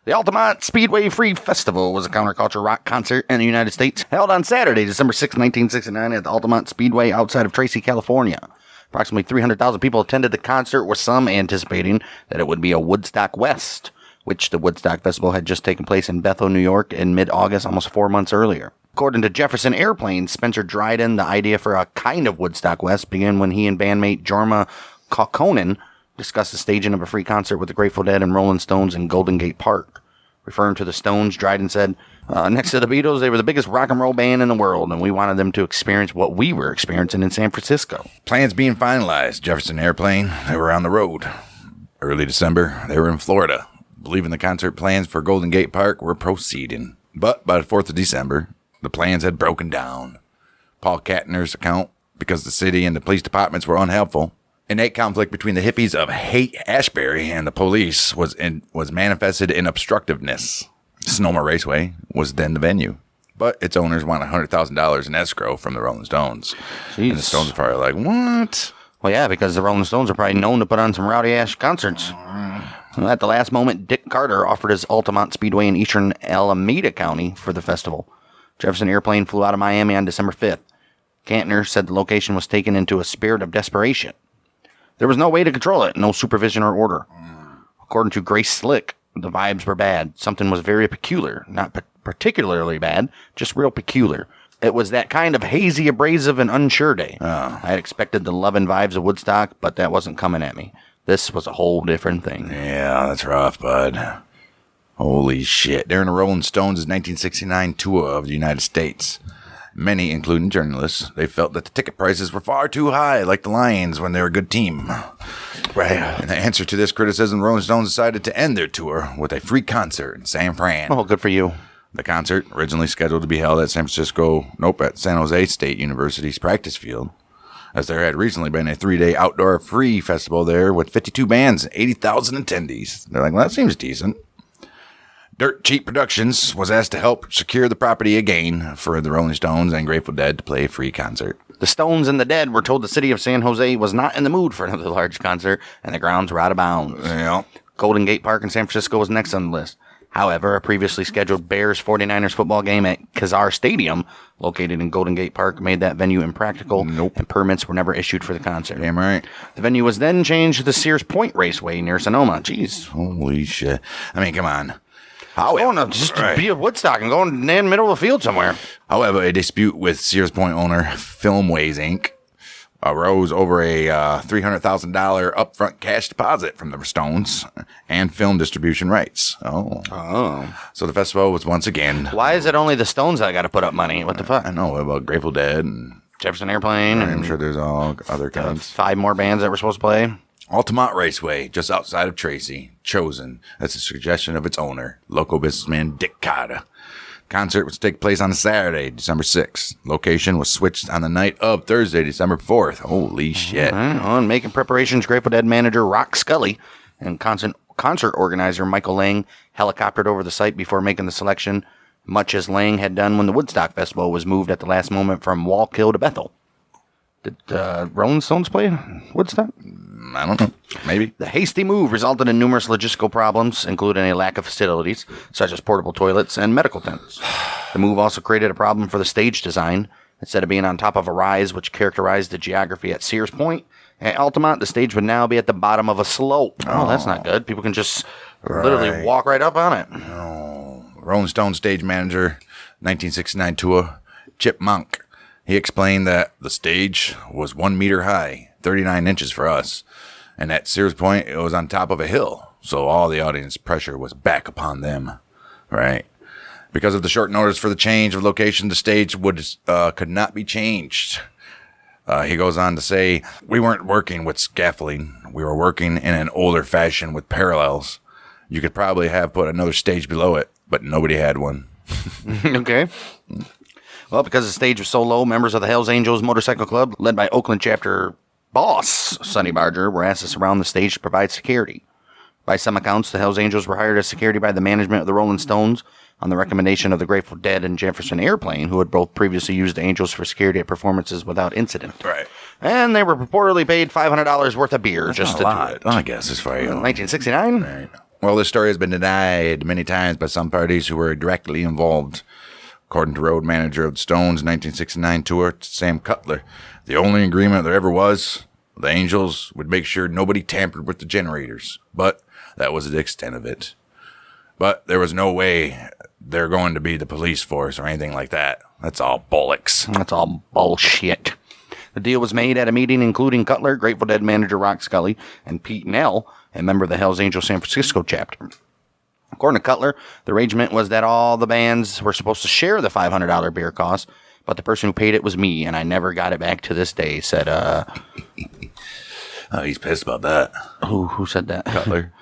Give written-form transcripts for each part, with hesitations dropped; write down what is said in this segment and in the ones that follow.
The Altamont Speedway Free Festival was a counterculture rock concert in the United States held on Saturday, December 6, 1969 at the Altamont Speedway outside of Tracy, California. Approximately 300,000 people attended the concert, with some anticipating that it would be a Woodstock West, which the Woodstock Festival had just taken place in Bethel, New York in mid-August, almost 4 months earlier. According to Jefferson Airplane, Spencer Dryden, the idea for a kind of Woodstock West began when he and bandmate Jorma Kaukonen discussed the staging of a free concert with the Grateful Dead and Rolling Stones in Golden Gate Park. Referring to the Stones, Dryden said, next to the Beatles, they were the biggest rock and roll band in the world, and we wanted them to experience what we were experiencing in San Francisco. Plans being finalized. Jefferson Airplane, they were on the road. Early December, they were in Florida, believing the concert plans for Golden Gate Park were proceeding. But by the 4th of December, the plans had broken down. Paul Kattner's account, because the city and the police departments were unhelpful. Innate conflict between the hippies of Haight-Ashbury and the police was manifested in obstructiveness. Sonoma Raceway was then the venue, but its owners wanted $100,000 in escrow from the Rolling Stones. Jeez. And the Stones are probably like, what? Well, yeah, because the Rolling Stones are probably known to put on some rowdy-ass concerts. At the last moment, Dick Carter offered his Altamont Speedway in eastern Alameda County for the festival. Jefferson Airplane flew out of Miami on December 5th. Kantner said the location was taken into a spirit of desperation. There was no way to control it, no supervision or order. According to Grace Slick, the vibes were bad. Something was very peculiar. Not particularly bad, just real peculiar. It was that kind of hazy, abrasive, and unsure day. I had expected the love and vibes of Woodstock, but that wasn't coming at me. This was a whole different thing. Yeah, that's rough, bud. Holy shit. During the Rolling Stones' 1969 tour of the United States, many, including journalists, they felt that the ticket prices were far too high, like the Lions when they were a good team. Right. In answer to this criticism, Rolling Stones decided to end their tour with a free concert in San Fran. Oh, good for you. The concert, originally scheduled to be held at San Jose State University's practice field, as there had recently been a 3-day outdoor free festival there with 52 bands and 80,000 attendees. They're like, well, that seems decent. Dirt Cheap Productions was asked to help secure the property again for the Rolling Stones and Grateful Dead to play a free concert. The Stones and the Dead were told the city of San Jose was not in the mood for another large concert, and the grounds were out of bounds. Yeah. Golden Gate Park in San Francisco was next on the list. However, a previously scheduled Bears-49ers football game at Kazar Stadium, located in Golden Gate Park, made that venue impractical, and permits were never issued for the concert. Damn right. The venue was then changed to the Sears Point Raceway near Sonoma. Jeez. Holy shit. I mean, come on. Just to be at Woodstock and going in the middle of the field somewhere. However, a dispute with Sears Point owner Filmways Inc. arose over a $300,000 upfront cash deposit from the Stones and film distribution rights. Oh. So the festival was once again... Why is it only the Stones that got to put up money? What the fuck? I know about Grateful Dead and... Jefferson Airplane. I'm sure there's all other kinds. 5 more bands that were supposed to play. Altamont Raceway, just outside of Tracy, chosen as a suggestion of its owner, local businessman Dick Carter. Concert was to take place on Saturday, December 6th. Location was switched on the night of Thursday, December 4th. Holy shit. On making preparations, Grateful Dead manager Rock Scully and concert organizer Michael Lang helicoptered over the site before making the selection, much as Lang had done when the Woodstock Festival was moved at the last moment from Wallkill to Bethel. Did Rolling Stones play Woodstock? I don't know. Maybe. The hasty move resulted in numerous logistical problems, including a lack of facilities, such as portable toilets and medical tents. The move also created a problem for the stage design. Instead of being on top of a rise, which characterized the geography at Sears Point, at Altamont, the stage would now be at the bottom of a slope. Oh, that's not good. People can just literally walk right up on it. Oh. Rolling Stone stage manager, 1969 tour, Chip Monk. He explained that the stage was 1 meter high, 39 inches for us, and at Sears Point, it was on top of a hill, so all the audience pressure was back upon them, right? Because of the short notice for the change of location, the stage could not be changed. He goes on to say, we weren't working with scaffolding. We were working in an older fashion with parallels. You could probably have put another stage below it, but nobody had one. Okay. Well, because the stage was so low, members of the Hells Angels Motorcycle Club, led by Oakland chapter boss Sonny Barger, were asked to surround the stage to provide security. By some accounts, the Hells Angels were hired as security by the management of the Rolling Stones on the recommendation of the Grateful Dead and Jefferson Airplane, who had both previously used the Angels for security at performances without incident. Right. And they were purportedly paid $500 worth of beer just to do it. I guess it's for you. 1969? Right. Well, this story has been denied many times by some parties who were directly involved. According to road manager of the Stones' 1969 tour, Sam Cutler, the only agreement there ever was, the Angels would make sure nobody tampered with the generators. But that was the extent of it. But there was no way they're going to be the police force or anything like that. That's all bollocks. That's all bullshit. The deal was made at a meeting including Cutler, Grateful Dead manager Rock Scully, and Pete Nell, a member of the Hells Angels San Francisco chapter. According to Cutler, the arrangement was that all the bands were supposed to share the $500 beer cost, but the person who paid it was me, and I never got it back to this day, said, Oh, he's pissed about that. Who said that? Cutler.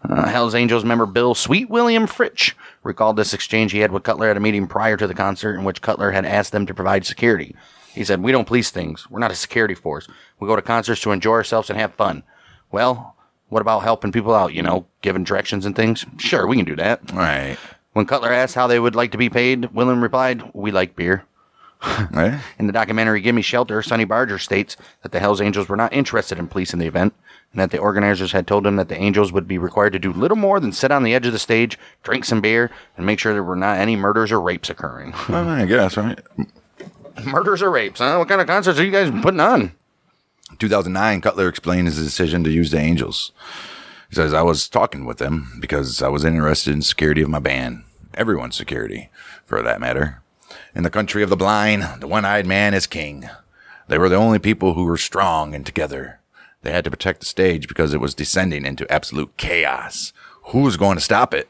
Hells Angels member Bill Sweet William Fritsch recalled this exchange he had with Cutler at a meeting prior to the concert in which Cutler had asked them to provide security. He said, "We don't police things. We're not a security force. We go to concerts to enjoy ourselves and have fun. Well, what about helping people out, giving directions and things? Sure, we can do that." Right. When Cutler asked how they would like to be paid, William replied, "We like beer." Right. In the documentary Gimme Shelter, Sonny Barger states that the Hells Angels were not interested in policing the event, and that the organizers had told him that the Angels would be required to do little more than sit on the edge of the stage, drink some beer, and make sure there were not any murders or rapes occurring. I guess, right? Murders or rapes, huh? What kind of concerts are you guys putting on? 2009, Cutler explained his decision to use the Angels. He says, "I was talking with them because I was interested in security of my band. Everyone's security, for that matter. In the country of the blind, the one-eyed man is king. They were the only people who were strong and together. They had to protect the stage because it was descending into absolute chaos. Who's going to stop it?"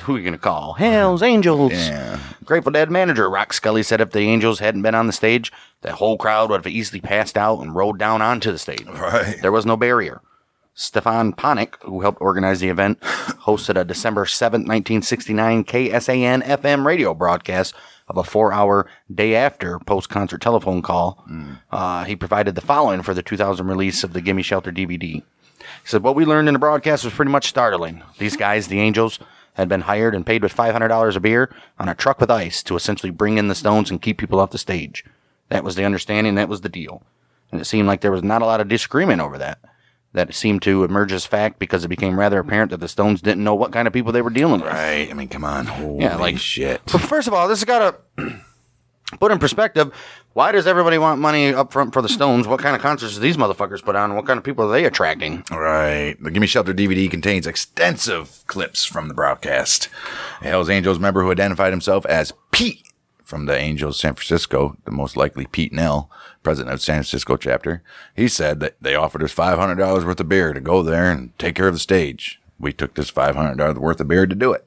Who are you going to call? Hells Angels. Yeah. Grateful Dead manager Rock Scully said if the Angels hadn't been on the stage, the whole crowd would have easily passed out and rolled down onto the stage. Right. There was no barrier. Stefan Ponick, who helped organize the event, hosted a December 7, 1969 KSAN FM radio broadcast of a 4-hour day after post-concert telephone call. He provided the following for the 2000 release of the Gimme Shelter DVD. He said, "What we learned in the broadcast was pretty much startling. These guys, the Angels, had been hired and paid with $500 a beer on a truck with ice to essentially bring in the Stones and keep people off the stage. That was the understanding. That was the deal. And it seemed like there was not a lot of disagreement over that. That seemed to emerge as fact because it became rather apparent that the Stones didn't know what kind of people they were dealing with." Right. I mean, come on. Holy shit. But first of all, this has got to put in perspective, why does everybody want money up front for the Stones? What kind of concerts do these motherfuckers put on? What kind of people are they attracting? Right. The Gimme Shelter DVD contains extensive clips from the broadcast. A Hells Angels member who identified himself as Pete from the Angels San Francisco, the most likely Pete Nell, president of San Francisco chapter, he said that they offered us $500 worth of beer to go there and take care of the stage. We took this $500 worth of beer to do it.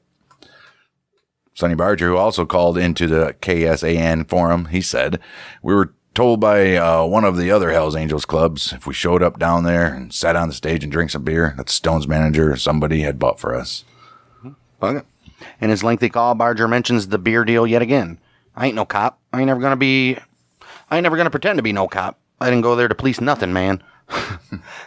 Sonny Barger, who also called into the KSAN forum, he said, "We were told by one of the other Hells Angels clubs if we showed up down there and sat on the stage and drank some beer, that the Stones manager or somebody had bought for us." Okay. In his lengthy call, Barger mentions the beer deal yet again. "I ain't no cop. I ain't never gonna pretend to be no cop. I didn't go there to police nothing, man.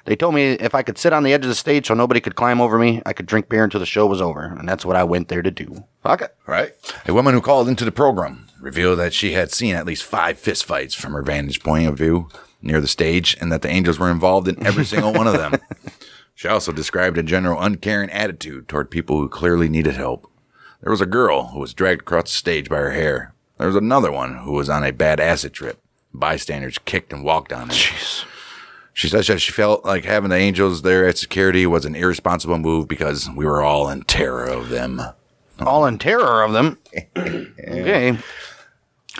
They told me if I could sit on the edge of the stage so nobody could climb over me, I could drink beer until the show was over. And that's what I went there to do." Fuck it. Right. A woman who called into the program revealed that she had seen at least 5 fistfights from her vantage point of view near the stage and that the Angels were involved in every single one of them. She also described a general uncaring attitude toward people who clearly needed help. There was a girl who was dragged across the stage by her hair. There was another one who was on a bad acid trip. Bystanders kicked and walked on her. Jeez. She said that she felt like having the Angels there at security was an irresponsible move because we were all in terror of them. All in terror of them? Okay.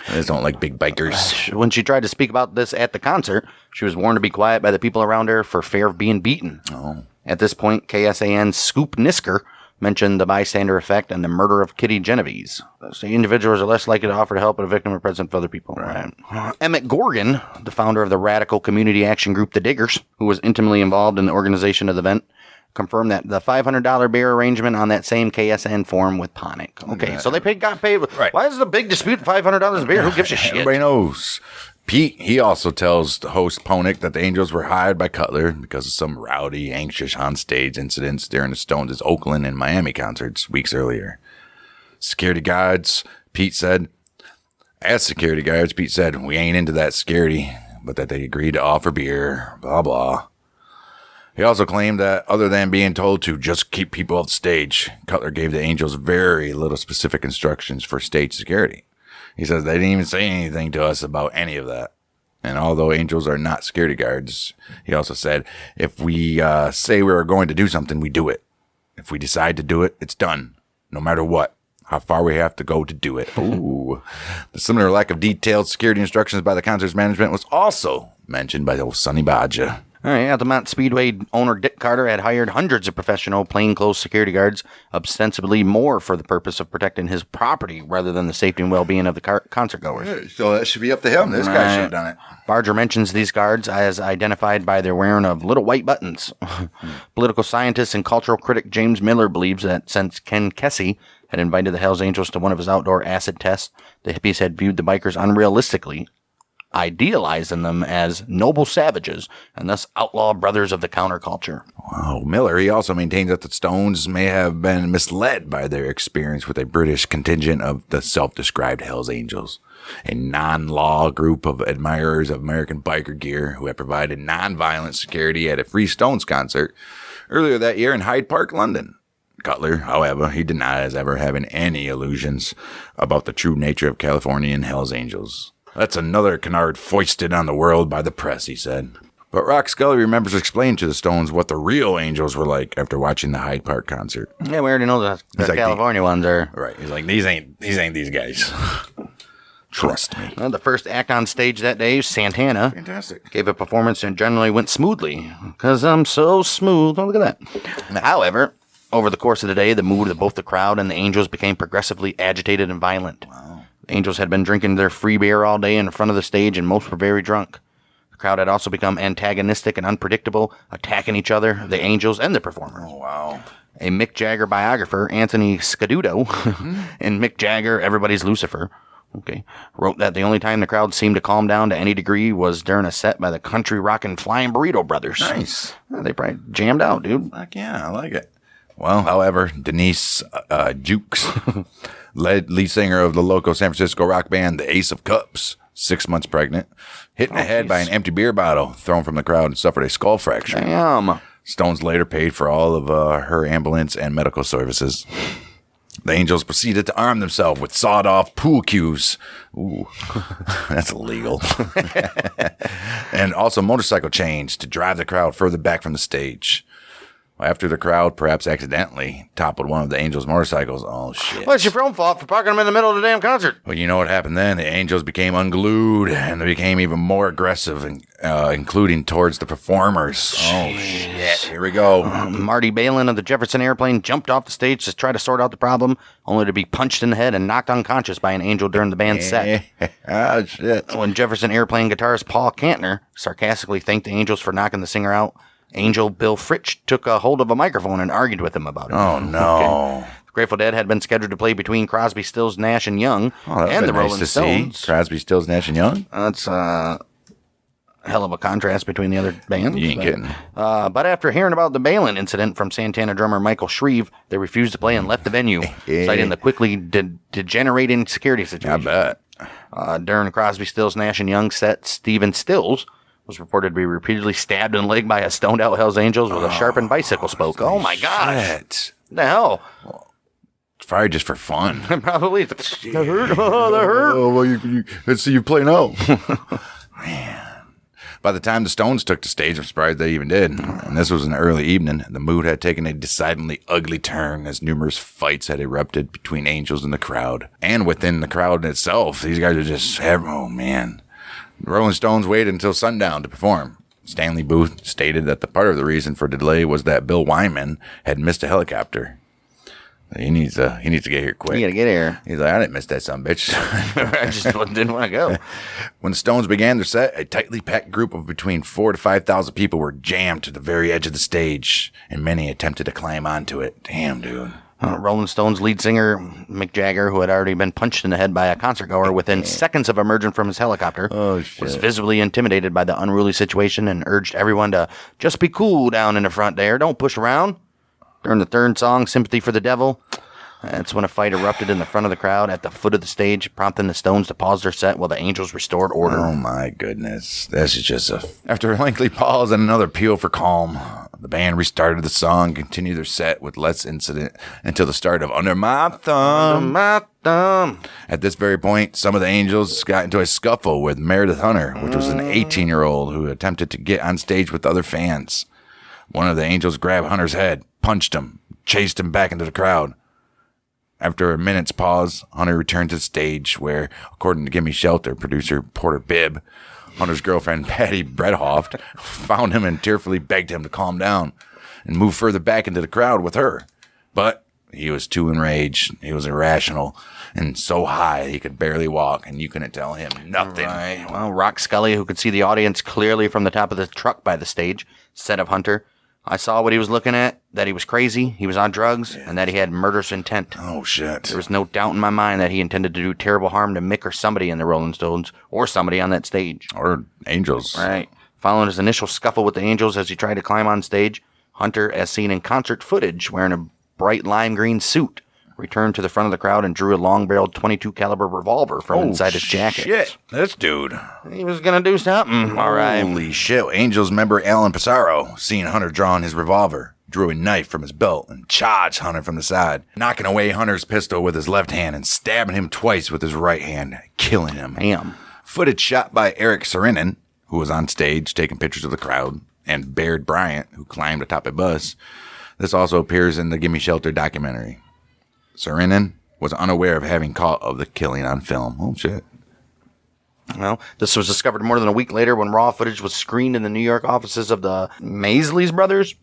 I just don't like big bikers. When she tried to speak about this at the concert, she was warned to be quiet by the people around her for fear of being beaten. Oh. At this point, KSAN's Scoop Nisker mentioned the bystander effect and the murder of Kitty Genovese. So individuals are less likely to offer to help when a victim or present for other people. Right. Emmett Gorgon, the founder of the radical community action group The Diggers, who was intimately involved in the organization of the event, confirmed that the $500 beer arrangement on that same KSN forum with Ponick. Okay, so they got paid. Right. Why is the big dispute $500 beer? Who gives a shit? Everybody knows. Pete, he also tells the host Ponick that the Angels were hired by Cutler because of some rowdy, anxious on-stage incidents during the Stones' Oakland and Miami concerts weeks earlier. Security guards, Pete said, we ain't into that security, but that they agreed to offer beer, blah, blah. He also claimed that other than being told to just keep people off the stage, Cutler gave the Angels very little specific instructions for stage security. He says they didn't even say anything to us about any of that. And although Angels are not security guards, he also said, if we say we're going to do something, we do it. If we decide to do it, it's done, no matter what. How far we have to go to do it. Ooh. The similar lack of detailed security instructions by the concert's management was also mentioned by the old Sonny Badger. All right, Altamont Speedway owner Dick Carter had hired hundreds of professional plainclothes security guards, ostensibly more for the purpose of protecting his property rather than the safety and well-being of the concert goers. Yeah, so that should be up to him. This guy should have done it. Barger mentions these guards as identified by their wearing of little white buttons. Political scientist and cultural critic James Miller believes that since Ken Kesey had invited the Hells Angels to one of his outdoor acid tests, the hippies had viewed the bikers unrealistically, idealizing them as noble savages and thus outlaw brothers of the counterculture. Wow. Miller, he also maintains that the Stones may have been misled by their experience with a British contingent of the self-described Hells Angels, a non-law group of admirers of American biker gear who had provided non-violent security at a Free Stones concert earlier that year in Hyde Park, London. Cutler, however, he denies ever having any illusions about the true nature of Californian Hells Angels. That's another canard foisted on the world by the press, he said. But Rock Scully remembers explaining to the Stones what the real Angels were like after watching the Hyde Park concert. Yeah, we already know the like California ones are. Right. He's like, these ain't these guys. Trust me. Well, the first act on stage that day, Santana, Fantastic. gave a performance and generally went smoothly. Because I'm so smooth. Oh, look at that. However, over the course of the day, the mood of both the crowd and the Angels became progressively agitated and violent. Wow. The Angels had been drinking their free beer all day in front of the stage, and most were very drunk. The crowd had also become antagonistic and unpredictable, attacking each other, the Angels, and the performers. Oh, wow. A Mick Jagger biographer, Anthony Scaduto, in Mick Jagger, Everybody's Lucifer, wrote that the only time the crowd seemed to calm down to any degree was during a set by the country rockin' Flying Burrito Brothers. Nice. They probably jammed out, dude. Fuck yeah, I like it. Well, however, Denise Jukes, lead singer of the local San Francisco rock band, the Ace of Cups, 6 months pregnant, hit in the head by an empty beer bottle thrown from the crowd and suffered a skull fracture. Damn. Stones later paid for all of her ambulance and medical services. The Angels proceeded to arm themselves with sawed-off pool cues. Ooh, that's illegal. And also motorcycle chains to drive the crowd further back from the stage. After the crowd, perhaps accidentally, toppled one of the Angels' motorcycles. Oh, shit. Well, it's your own fault for parking them in the middle of the damn concert. Well, you know what happened then? The Angels became unglued, and they became even more aggressive, including towards the performers. Jeez. Oh, shit. Here we go. Marty Balin of the Jefferson Airplane jumped off the stage to try to sort out the problem, only to be punched in the head and knocked unconscious by an Angel during the band's set. Oh, shit. When Jefferson Airplane guitarist Paul Kantner sarcastically thanked the Angels for knocking the singer out, Angel Bill Fritsch took a hold of a microphone and argued with him about it. Oh, no. The Grateful Dead had been scheduled to play between Crosby, Stills, Nash, and Young and the Rolling Stones. Crosby, Stills, Nash, and Young? That's a hell of a contrast between the other bands. You ain't kidding. But after hearing about the Balin incident from Santana drummer Michael Shreve, they refused to play and left the venue, citing the quickly degenerating security situation. I bet. During Crosby, Stills, Nash, and Young set, Stephen Stills was reported to be repeatedly stabbed in the leg by a stoned-out Hells Angels with a sharpened bicycle spoke. Oh, my gosh. Shit. What the hell? It's probably just for fun. Probably. That hurt. Oh, that hurt. Oh, well, let's see you play now. Man. By the time the Stones took the stage, I'm surprised they even did. And this was an early evening. The mood had taken a decidedly ugly turn as numerous fights had erupted between Angels and the crowd. And within the crowd itself, these guys are just, oh, man. The Rolling Stones waited until sundown to perform. Stanley Booth stated that the part of the reason for the delay was that Bill Wyman had missed a helicopter. He needs to get here quick. You gotta get here. He's like, I didn't miss that son bitch. I just didn't want to go. When the Stones began their set, a tightly packed group of between 4,000 to 5,000 people were jammed to the very edge of the stage, and many attempted to climb onto it. Damn, dude. Rolling Stones lead singer Mick Jagger, who had already been punched in the head by a concertgoer within seconds of emerging from his helicopter, was visibly intimidated by the unruly situation and urged everyone to just be cool down in the front there. Don't push around. During the third song, Sympathy for the Devil, that's when a fight erupted in the front of the crowd at the foot of the stage, prompting the Stones to pause their set while the Angels restored order. Oh, my goodness. This is just after a lengthy pause and another appeal for calm, The band restarted the song and continued their set with less incident until the start of Under My Thumb. At this very point, some of the Angels got into a scuffle with Meredith Hunter, which was an 18-year-old who attempted to get on stage with other fans. One of the Angels grabbed Hunter's head, punched him, chased him back into the crowd. After a minute's pause, Hunter returned to the stage where, according to Gimme Shelter producer Porter Bibb, Hunter's girlfriend Patty Bredhoft found him and tearfully begged him to calm down and move further back into the crowd with her. But he was too enraged, he was irrational, and so high he could barely walk, and you couldn't tell him nothing. Right. Well, Rock Scully, who could see the audience clearly from the top of the truck by the stage, said of Hunter, "I saw what he was looking at, that he was crazy, he was on drugs, and that he had murderous intent. Oh, shit. There was no doubt in my mind that he intended to do terrible harm to Mick or somebody in the Rolling Stones, or somebody on that stage." Or Angels. Right. Following his initial scuffle with the Angels as he tried to climb on stage, Hunter, as seen in concert footage, wearing a bright lime green suit, returned to the front of the crowd and drew a long-barreled .22 caliber revolver from inside his jacket. Shit. This dude. He was going to do something. All right. Holy shit. Angels member Alan Pissarro, seeing Hunter drawing his revolver, drew a knife from his belt and charged Hunter from the side, knocking away Hunter's pistol with his left hand and stabbing him twice with his right hand, killing him. Damn. Footage shot by Eric Serinin, who was on stage taking pictures of the crowd, and Baird Bryant, who climbed atop a bus. This also appears in the Gimme Shelter documentary. Serinin was unaware of having caught of the killing on film. Oh, shit. Well, this was discovered more than a week later when raw footage was screened in the New York offices of the Maisleys brothers.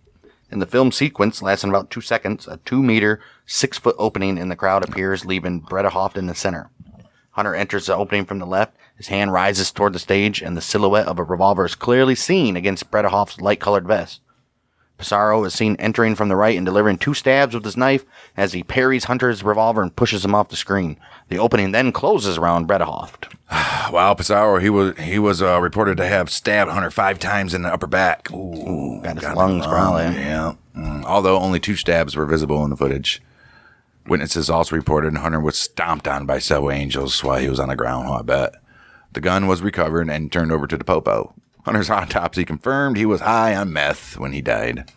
In the film sequence, lasting about 2 seconds, a 2-meter, 6-foot opening in the crowd appears, leaving Bredhoft in the center. Hunter enters the opening from the left. His hand rises toward the stage, and the silhouette of a revolver is clearly seen against Bredhoft's light-colored vest. Pissarro is seen entering from the right and delivering 2 stabs with his knife as he parries Hunter's revolver and pushes him off the screen. The opening then closes around Bredhoft. Wow, Pissarro, he was reported to have stabbed Hunter 5 times in the upper back. Ooh, got his lungs probably. Yeah. Although only 2 stabs were visible in the footage. Witnesses also reported Hunter was stomped on by several Angels while he was on the ground, I bet. The gun was recovered and turned over to the Popo. Hunter's autopsy confirmed he was high on meth when he died.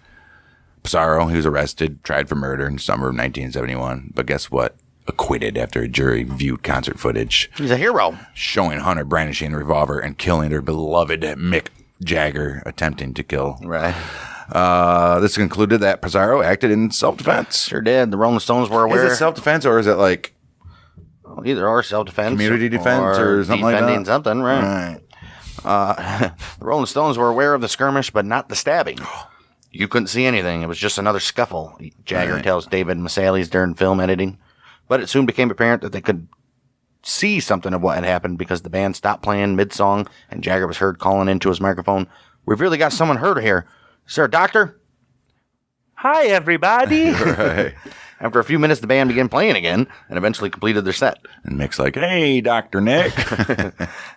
Pissarro, he was arrested, tried for murder in summer of 1971. But guess what? Acquitted after a jury viewed concert footage. He's a hero. Showing Hunter brandishing a revolver and killing their beloved Mick Jagger, attempting to kill. Right. This concluded that Pissarro acted in self-defense. Sure did. The Rolling Stones were aware. Is it self-defense or is it like either or self-defense, community defense or something like that? Defending something, right? The Rolling Stones were aware of the skirmish, but not the stabbing. You couldn't see anything. It was just another scuffle, Jagger tells David Masalis during film editing. But it soon became apparent that they could see something of what had happened because the band stopped playing mid-song and Jagger was heard calling into his microphone, "We've really got someone hurt here. Is there a doctor?" "Hi, everybody." Right. After a few minutes, the band began playing again and eventually completed their set. And Mick's like, "Hey, Dr. Nick."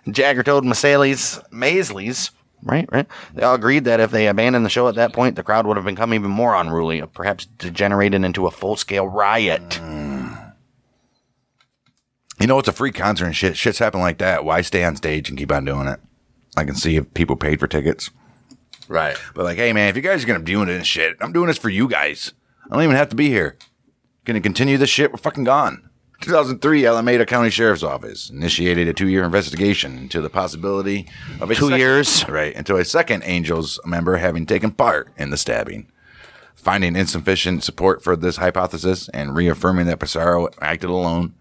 Jagger told Maisleys, right? They all agreed that if they abandoned the show at that point, the crowd would have become even more unruly, perhaps degenerated into a full-scale riot. You know, it's a free concert and shit. Shit's happen like that. Why stay on stage and keep on doing it? I can see if people paid for tickets. Right. But like, hey, man, if you guys are going to be doing this shit, I'm doing this for you guys. I don't even have to be here. Going to continue this shit? We're fucking gone. 2003, Alameda County Sheriff's Office initiated a 2-year investigation into the possibility of a 2 years. Right, into a second Angels member having taken part in the stabbing. Finding insufficient support for this hypothesis and reaffirming that Pissarro acted alone,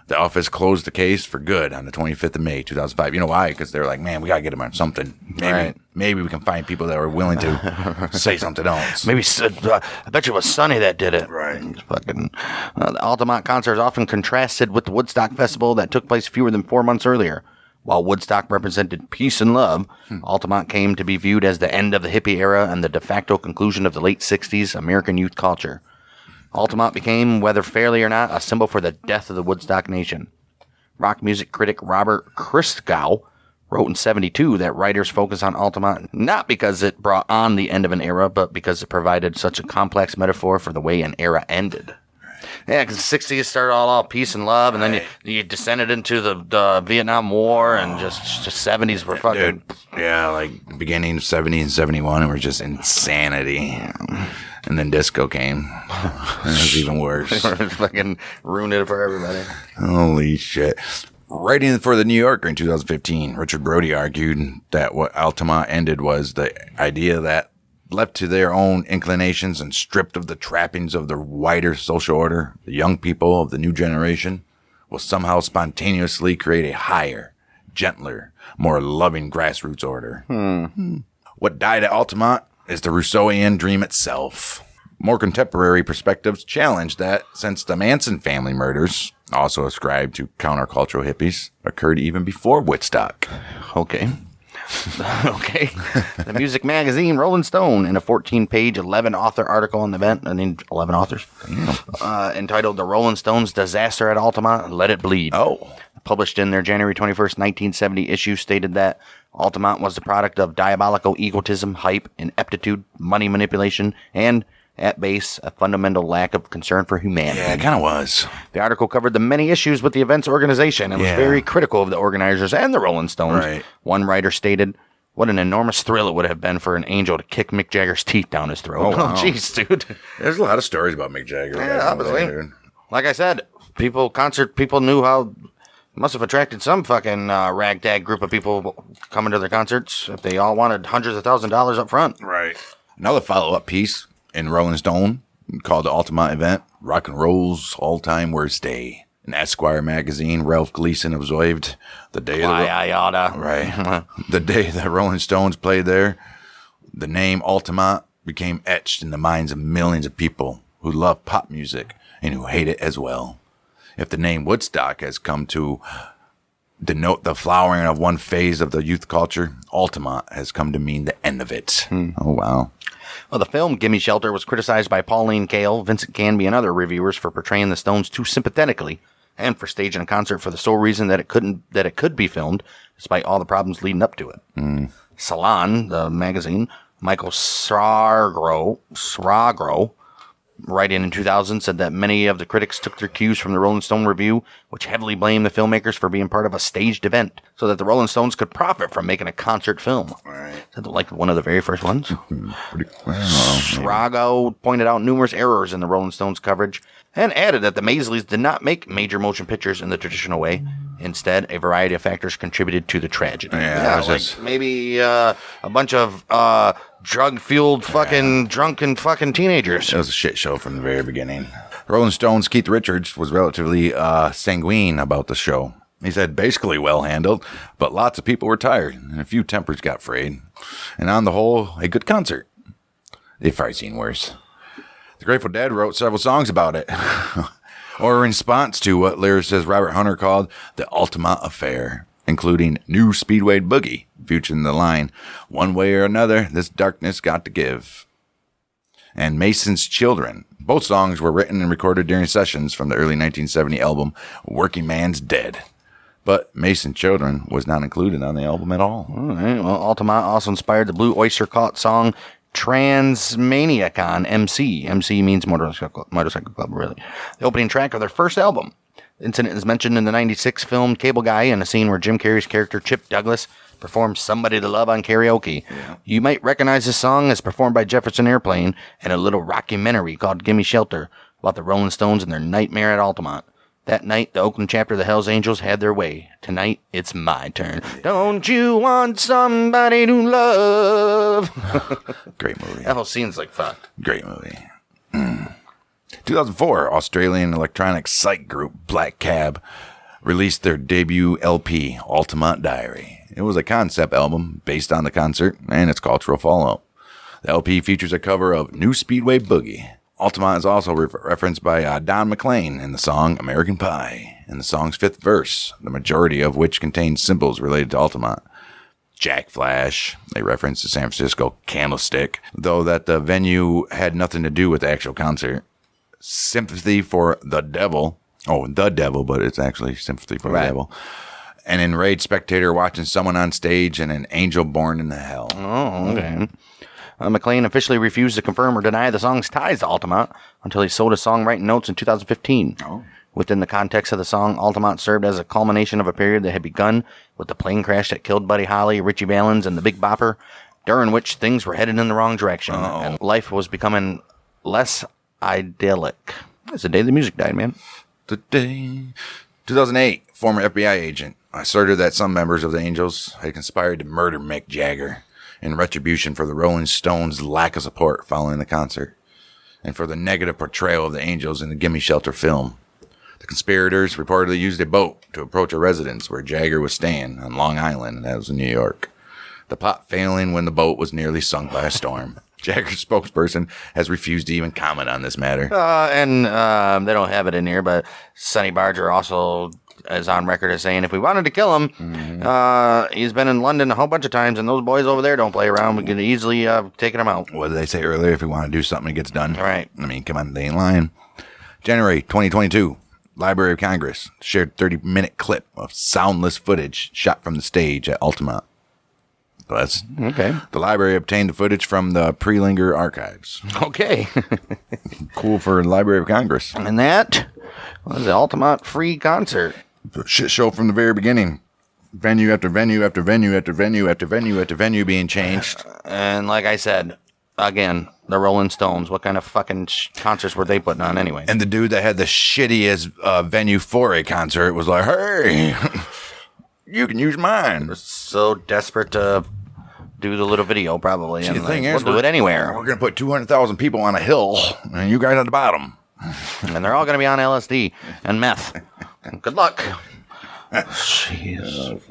the office closed the case for good on the 25th of May, 2005. You know why? Because they're like, man, we got to get him on something. Maybe we can find people that are willing to say something else. Maybe, I bet you it was Sonny that did it. Right. The Altamont concert is often contrasted with the Woodstock Festival that took place fewer than 4 months earlier. While Woodstock represented peace and love, Altamont came to be viewed as the end of the hippie era and the de facto conclusion of the late 60s American youth culture. Altamont became, whether fairly or not, a symbol for the death of the Woodstock nation. Rock music critic Robert Christgau wrote in 1972 that writers focus on Altamont not because it brought on the end of an era, but because it provided such a complex metaphor for the way an era ended. Yeah, because the 60s started all peace and love, and then you descended into the Vietnam War, and just 70s were fucking... Dude, yeah, like beginning of 70 and 71 were just insanity. And then disco came. It was even worse. Fucking ruined it for everybody. Holy shit. Writing for the New Yorker in 2015, Richard Brody argued that what Altamont ended was the idea that left to their own inclinations and stripped of the trappings of the wider social order, the young people of the new generation will somehow spontaneously create a higher, gentler, more loving grassroots order. What died at Altamont is the Rousseauian dream itself. More contemporary perspectives challenge that since the Manson family murders, also ascribed to countercultural hippies, occurred even before Woodstock. Okay. Okay. The music magazine Rolling Stone, in a 14-page, 11-author article on the event, I mean, 11 authors, entitled The Rolling Stones Disaster at Altamont, Let It Bleed. Published in their January 21st, 1970 issue, stated that Altamont was the product of diabolical egotism, hype, ineptitude, money manipulation, and, at base, a fundamental lack of concern for humanity. Yeah, it kind of was. The article covered the many issues with the event's organization and was very critical of the organizers and the Rolling Stones. Right. One writer stated, "What an enormous thrill it would have been for an angel to kick Mick Jagger's teeth down his throat." Oh, jeez, dude. There's a lot of stories about Mick Jagger. Yeah, obviously. Like I said, concert people knew how... Must have attracted some fucking ragtag group of people coming to their concerts if they all wanted hundreds of thousands of dollars up front. Right. Another follow-up piece in Rolling Stone called the Altamont event, Rock and Roll's All-Time Worst Day. In Esquire magazine, Ralph Gleason observed the day the day that Rolling Stones played there, the name Altamont became etched in the minds of millions of people who love pop music and who hate it as well. If the name Woodstock has come to denote the flowering of one phase of the youth culture, Altamont has come to mean the end of it. Oh, wow. Well, the film Gimme Shelter was criticized by Pauline Kael, Vincent Canby, and other reviewers for portraying the Stones too sympathetically and for staging a concert for the sole reason that it could be filmed, despite all the problems leading up to it. Salon, the magazine, Michael Sragro, writing in 2000, said that many of the critics took their cues from the Rolling Stone review, which heavily blamed the filmmakers for being part of a staged event so that the Rolling Stones could profit from making a concert film. Right. Is that like one of the very first ones? Srago pointed out numerous errors in the Rolling Stones coverage and added that the Maisleys did not make major motion pictures in the traditional way. Instead, a variety of factors contributed to the tragedy. Maybe a bunch of drug-fueled fucking drunken fucking teenagers. It was a shit show from the very beginning. Rolling Stone's Keith Richards was relatively sanguine about the show. He said, basically well handled, but lots of people were tired, and a few tempers got frayed. And on the whole, a good concert. They've probably seen worse. The Grateful Dead wrote several songs about it, or in response to what lyricist Robert Hunter called the Altamont Affair, including New Speedway Boogie, featuring the line, "One way or another, this darkness got to give," and Mason's Children. Both songs were written and recorded during sessions from the early 1970 album Working Man's Dead. But Mason's Children was not included on the album at all. All right. Well, Altamont also inspired the Blue Oyster Cult song Transmaniacon MC. MC means motorcycle club, really. The opening track of their first album. The incident is mentioned in the 96 film Cable Guy in a scene where Jim Carrey's character Chip Douglas performs Somebody to Love on karaoke. Yeah. You might recognize this song as performed by Jefferson Airplane in a little rockumentary called Gimme Shelter about the Rolling Stones and their nightmare at Altamont. That night, the Oakland chapter of the Hells Angels had their way. Tonight, it's my turn. Don't you want somebody to love? Great movie. That whole scene's like fucked. Great movie. 2004, Australian electronic psych group Black Cab released their debut LP, Altamont Diary. It was a concept album based on the concert and its cultural fallout. The LP features a cover of New Speedway Boogie. Altamont is also referenced by Don McLean in the song American Pie, in the song's fifth verse, the majority of which contains symbols related to Altamont. Jack Flash, a reference to San Francisco Candlestick, though that the venue had nothing to do with the actual concert. Sympathy for the Devil. Oh, the Devil, but it's actually Sympathy for the Devil. An enraged spectator watching someone on stage and an angel born in the hell. Oh, okay. McLean officially refused to confirm or deny the song's ties to Altamont until he sold his songwriting notes in 2015. Oh. Within the context of the song, Altamont served as a culmination of a period that had begun with the plane crash that killed Buddy Holly, Richie Valens, and the Big Bopper, during which things were headed in the wrong direction, and life was becoming less idyllic. It's the day the music died, man. Today, 2008, former FBI agent asserted that some members of the Angels had conspired to murder Mick Jagger in retribution for the Rolling Stones' lack of support following the concert, and for the negative portrayal of the Angels in the Gimme Shelter film. The conspirators reportedly used a boat to approach a residence where Jagger was staying on Long Island, that was in New York. The plot failing when the boat was nearly sunk by a storm. Jagger's spokesperson has refused to even comment on this matter. And they don't have it in here, but Sonny Barger also is on record as saying if we wanted to kill him, he's been in London a whole bunch of times, and those boys over there don't play around. We could easily taken him out. What did they say earlier? If we want to do something, it gets done. All right. I mean, come on, they ain't lying. January 2022. Library of Congress shared 30-minute clip of soundless footage shot from the stage at Altamont. So that's okay. The library obtained the footage from the Prelinger archives. Okay. Cool for the Library of Congress. And that was the Altamont Free Concert. The shit show from the very beginning. Venue after venue after venue after venue after venue after venue being changed. And like I said, again, the Rolling Stones, what kind of fucking concerts were they putting on anyway? And the dude that had the shittiest venue for a concert was like, hey, you can use mine. So desperate to do the little video, probably. See, and the thing is, we'll do it anywhere. We're going to put 200,000 people on a hill, and you guys at the bottom. And they're all going to be on LSD and meth. Good luck. Jeez.